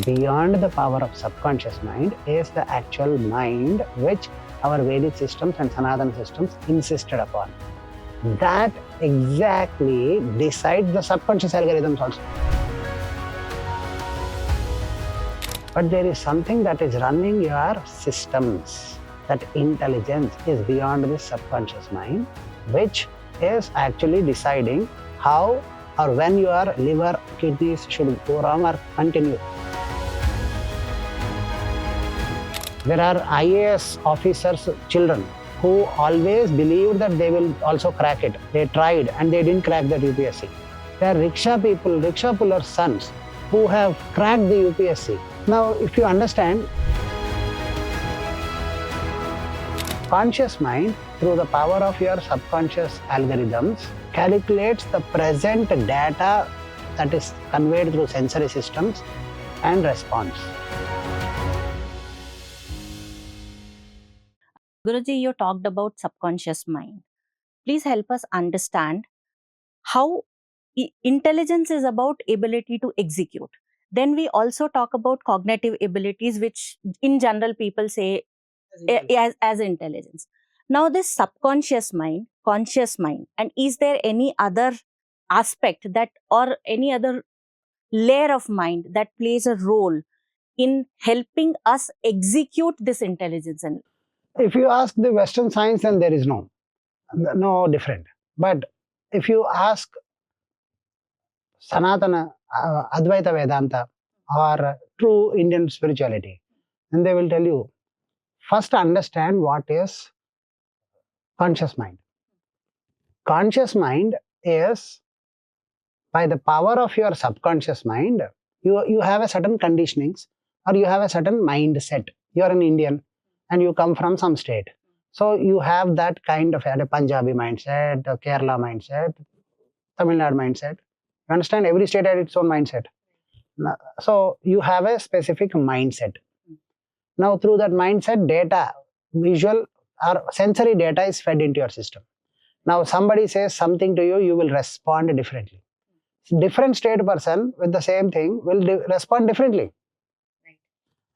beyond the power of subconscious mind is the actual mind which our Vedic systems and Sanatana systems insisted upon. That exactly decides the subconscious algorithms also. But there is something that is running your systems. That intelligence is beyond the subconscious mind, which is actually deciding how or when your liver, kidneys should go wrong or continue. There are IAS officers' children who always believed that they will also crack it. They tried and they didn't crack that UPSC. There are rickshaw people, rickshaw pullers' sons who have cracked the UPSC. Now, if you understand, conscious mind, through the power of your subconscious algorithms, calculates the present data that is conveyed through sensory systems and responds. Guruji, you talked about subconscious mind. Please help us understand how intelligence is about ability to execute. Then we also talk about cognitive abilities, which in general people say as intelligence. Now this subconscious mind, conscious mind, and is there any other aspect that or any other layer of mind that plays a role in helping us execute this intelligence? And if you ask the Western science, then there is no different. But if you ask Sanatana, Advaita Vedanta, or true Indian spirituality, then they will tell you, first understand what is conscious mind. Conscious mind is, by the power of your subconscious mind, you have a certain conditionings or you have a certain mindset. You are an Indian and you come from some state. So you have that kind of a Punjabi mindset, a Kerala mindset, Tamil Nadu mindset. You understand? Every state has its own mindset. So you have a specific mindset. Now through that mindset, data, visual or sensory data is fed into your system. Now somebody says something to you, you will respond differently. Different state person with the same thing will respond differently. Right.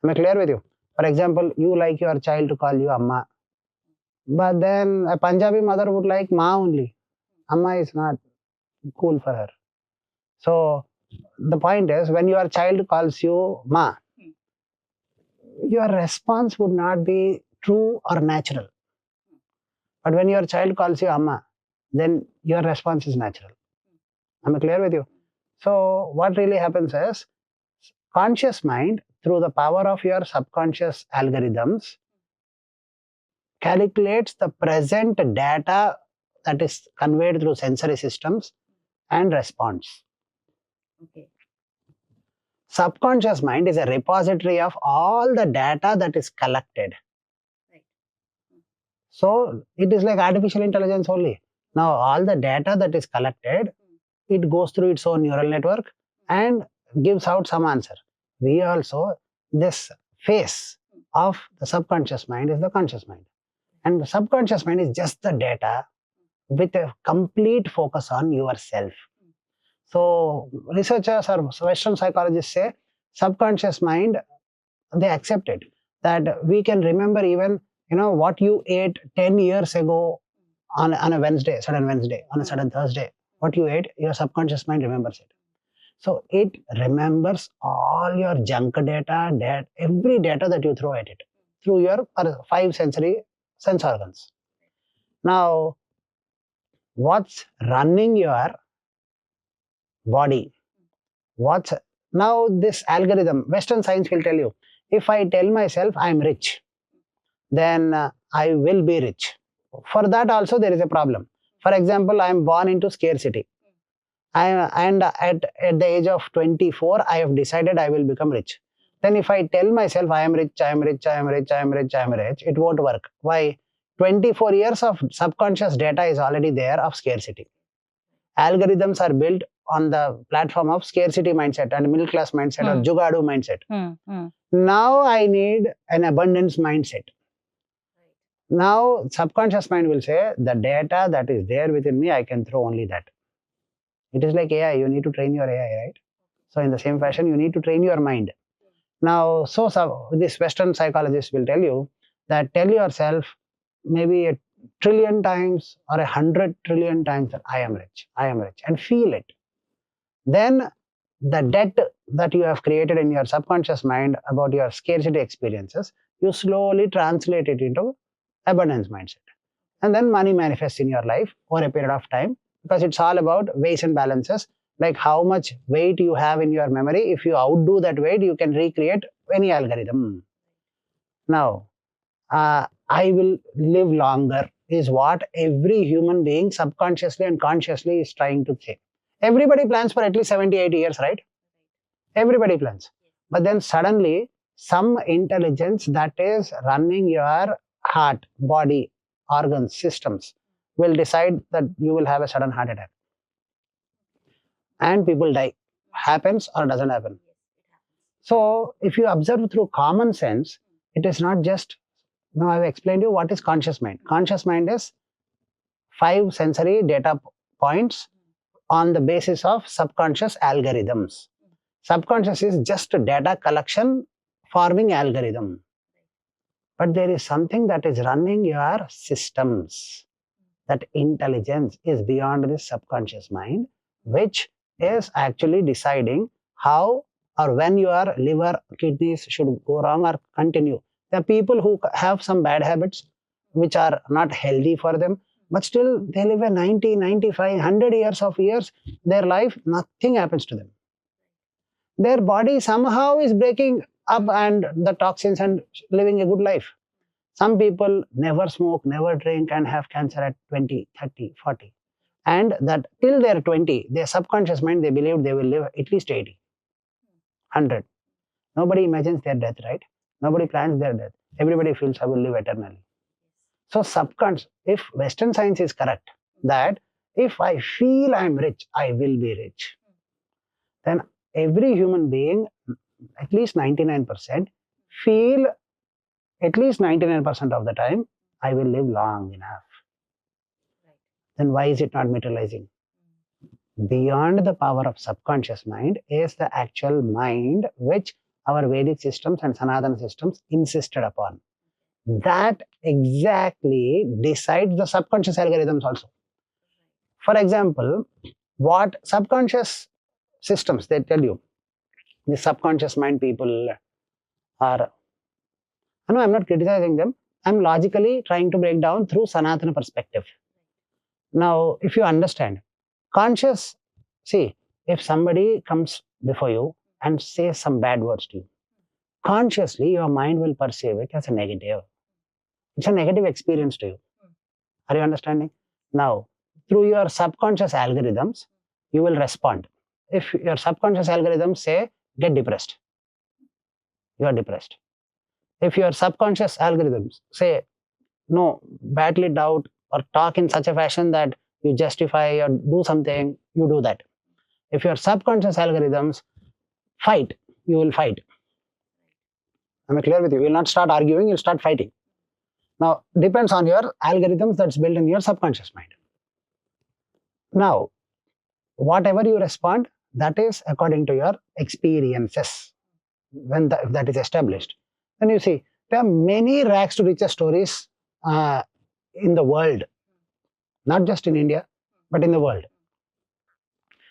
Am I clear with you? For example, you like your child to call you Amma. But then a Punjabi mother would like Ma only. Amma is not cool for her. So the point is, when your child calls you Ma, your response would not be true or natural. But when your child calls you Amma, then your response is natural. Am I clear with you? So what really happens is, conscious mind, through the power of your subconscious algorithms, calculates the present data that is conveyed through sensory systems and responds. Okay. Subconscious mind is a repository of all the data that is collected. Right. So it is like artificial intelligence only. Now all the data that is collected, it goes through its own neural network and gives out some answer. We also, this phase of the subconscious mind is the conscious mind. And the subconscious mind is just the data with a complete focus on yourself. So researchers or Western psychologists say subconscious mind, they accept it, that we can remember even what you ate 10 years ago on a Wednesday, sudden Wednesday, on a sudden Thursday. What you ate, your subconscious mind remembers it. So it remembers all your junk data, every data that you throw at it through your 5 sensory sense organs. Now, what's running your body? Now this algorithm, Western science will tell you, if I tell myself I'm rich, then I will be rich. For that also there is a problem. For example, I am born into scarcity. And at the age of 24, I have decided I will become rich. Then if I tell myself I am rich, I am rich, I am rich, I am rich, I am rich, it won't work. Why? 24 years of subconscious data is already there of scarcity. Algorithms are built on the platform of scarcity mindset and middle class mindset or Jugadu mindset. Now I need an abundance mindset. Now subconscious mind will say, the data that is there within me, I can throw only that. It is like AI, you need to train your AI, right? So in the same fashion, you need to train your mind. Now, this Western psychologist will tell you that tell yourself maybe 1,000,000,000,000 times or 100,000,000,000,000 times that I am rich, and feel it. Then the debt that you have created in your subconscious mind about your scarcity experiences, you slowly translate it into abundance mindset. And then money manifests in your life over a period of time, because it's all about weights and balances. Like how much weight you have in your memory. If you outdo that weight, you can recreate any algorithm. Now, I will live longer is what every human being subconsciously and consciously is trying to say. Everybody plans for at least 70, 80 years, right? Everybody plans. But then suddenly, some intelligence that is running your heart, body, organs, systems will decide that you will have a sudden heart attack. And people die. Happens or doesn't happen. So, if you observe through common sense, it is not just. Now, I've explained you what is conscious mind. Conscious mind is 5 sensory data points on the basis of subconscious algorithms. Subconscious is just data collection forming algorithm. But there is something that is running your systems. That intelligence is beyond this subconscious mind, which is actually deciding how or when your liver, kidneys should go wrong or continue. There are people who have some bad habits which are not healthy for them, but still they live a 90, 95, 100 years, their life, nothing happens to them. Their body somehow is breaking up and the toxins and living a good life. Some people never smoke, never drink and have cancer at 20, 30, 40. And that till they're 20, their subconscious mind, they believe they will live at least 80, 100. Nobody imagines their death, right? Nobody plans their death. Everybody feels I will live eternally. So subconscious, if Western science is correct, that if I feel I'm rich, I will be rich, then every human being, at least 99%, feel at least 99% of the time, I will live long enough. Then why is it not materializing? Beyond the power of subconscious mind is the actual mind which our Vedic systems and Sanatana systems insisted upon. That exactly decides the subconscious algorithms also. For example, what subconscious systems, they tell you, the subconscious mind people are, no, I'm not criticizing them. I'm logically trying to break down through Sanatana perspective. Now, if you understand, conscious, see, if somebody comes before you and says some bad words to you, consciously your mind will perceive it as a negative. It's a negative experience to you. Are you understanding? Now, through your subconscious algorithms, you will respond. If your subconscious algorithms say, get depressed, you are depressed. If your subconscious algorithms say, no, badly doubt or talk in such a fashion that you justify or do something, you do that. If your subconscious algorithms fight, you will fight. Am I clear with you? You will not start arguing, you'll start fighting. Now, depends on your algorithms that's built in your subconscious mind. Now, whatever you respond, that is according to your experiences. When that is established, then you see, there are many rags to riches stories in the world, not just in India, but in the world.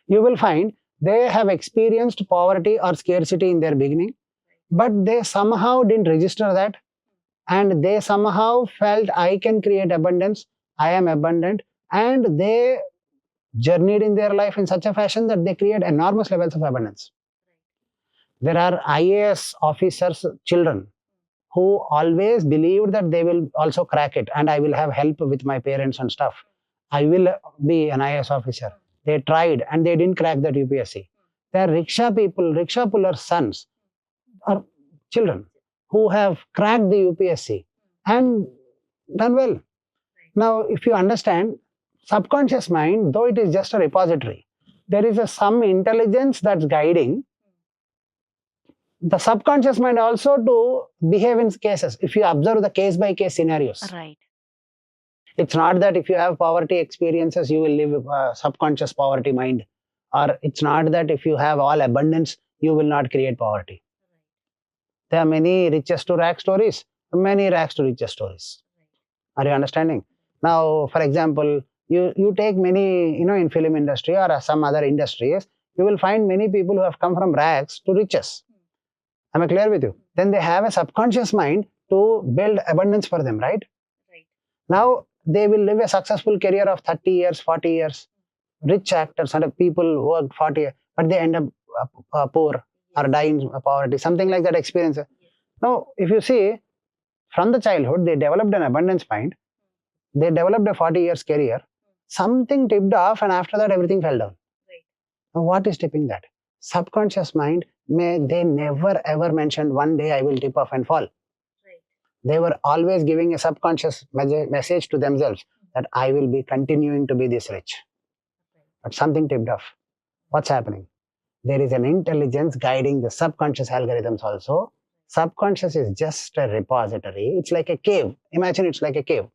You will find they have experienced poverty or scarcity in their beginning, but they somehow didn't register that, and they somehow felt I can create abundance, I am abundant, and they journeyed in their life in such a fashion that they create enormous levels of abundance. There are IAS officers' children who always believed that they will also crack it and I will have help with my parents and stuff. I will be an IAS officer. They tried and they didn't crack that UPSC. There are rickshaw people, rickshaw pullers' sons or children who have cracked the UPSC and done well. Now, if you understand, subconscious mind, though it is just a repository, there is some intelligence that's guiding the subconscious mind also to behave in cases. If you observe the case by case scenarios, Right. It's not that if you have poverty experiences, you will live a subconscious poverty mind, or it's not that if you have all abundance, you will not create poverty. There are many riches to rags stories, many rags to riches stories. Are you understanding? Now, for example, you take many, in film industry or some other industries, you will find many people who have come from rags to riches. Am I clear with you? Then they have a subconscious mind to build abundance for them, right? Now, they will live a successful career of 30 years, 40 years. Rich actors and people work 40 years, but they end up poor or dying of poverty, something like that experience. Now, if you see, from the childhood, they developed an abundance mind. They developed a 40 years career. Something tipped off, and after that, everything fell down. Now, what is tipping that? Subconscious mind, they never ever mentioned one day I will tip off and fall. They were always giving a subconscious message to themselves that I will be continuing to be this rich. But something tipped off. What's happening? There is an intelligence guiding the subconscious algorithms also. Subconscious is just a repository. It's like a cave. Imagine it's like a cave.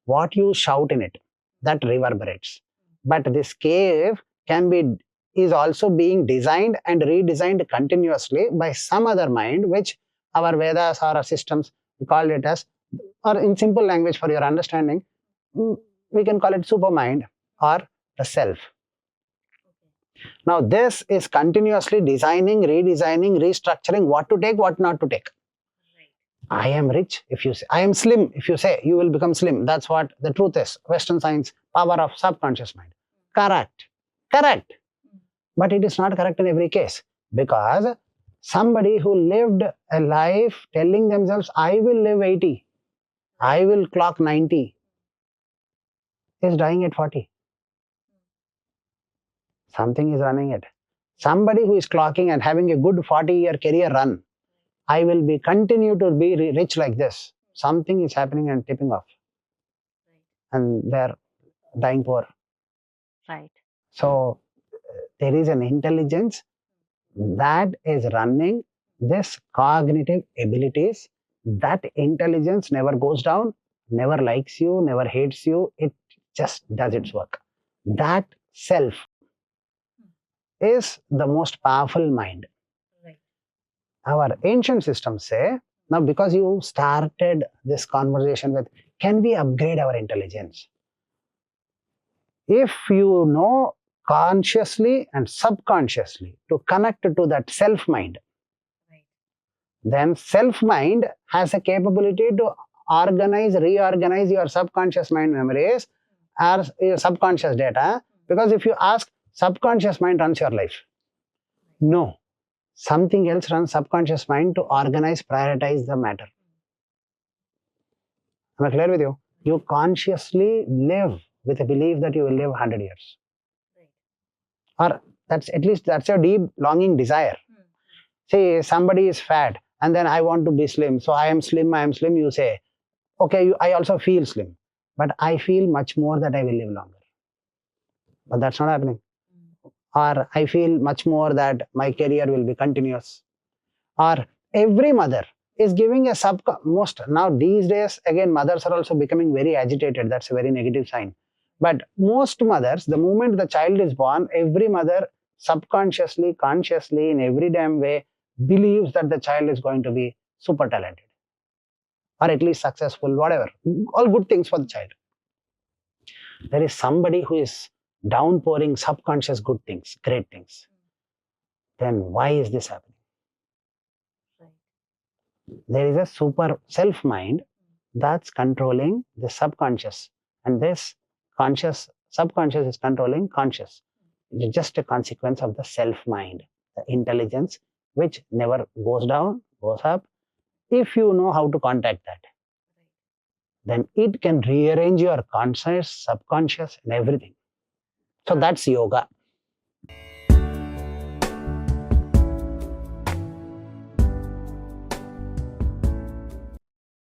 What you shout in it, that reverberates. But this cave is also being designed and redesigned continuously by some other mind, which our Vedas or our systems call it as, or in simple language for your understanding, we can call it supermind or the self. Now, this is continuously designing, redesigning, restructuring what to take, what not to take. I am rich, if you say. I am slim, if you say, you will become slim. That's what the truth is. Western science, power of subconscious mind. Correct. Correct. But it is not correct in every case, because somebody who lived a life telling themselves, I will live 80, I will clock 90, is dying at 40. Something is running it. Somebody who is clocking and having a good 40-year career run, I will be continue to be rich like this. Something is happening and tipping off. And they're dying poor. Right. So there is an intelligence that is running this cognitive abilities. That intelligence never goes down, never likes you, never hates you. It just does its work. That self is the most powerful mind. Right. Our ancient systems say, now because you started this conversation with, can we upgrade our intelligence? If you know consciously and subconsciously to connect to that self mind, right, then self mind has a capability to organize, reorganize your subconscious mind memories or your subconscious data. Because if you ask, subconscious mind runs your life. No. Something else runs subconscious mind to organize, prioritize the matter. Am I clear with you? You consciously live with a belief that you will live 100 years. Or that's your deep longing desire. Say somebody is fat and then I want to be slim. So I am slim. You say, okay, I also feel slim. But I feel much more that I will live longer. But that's not happening. Or I feel much more that my career will be continuous. Or every mother is giving a now these days, again, mothers are also becoming very agitated. That's a very negative sign. But most mothers, the moment the child is born, every mother subconsciously, consciously, in every damn way, believes that the child is going to be super talented. Or at least successful, whatever. All good things for the child. There is somebody who is downpouring subconscious good things, great things. Then why is this happening? There is a super self mind that's controlling the subconscious, and this subconscious is controlling conscious. It is just a consequence of the self mind, the intelligence which never goes down, goes up. If you know how to contact that, then it can rearrange your conscious, subconscious, and everything. So that's yoga.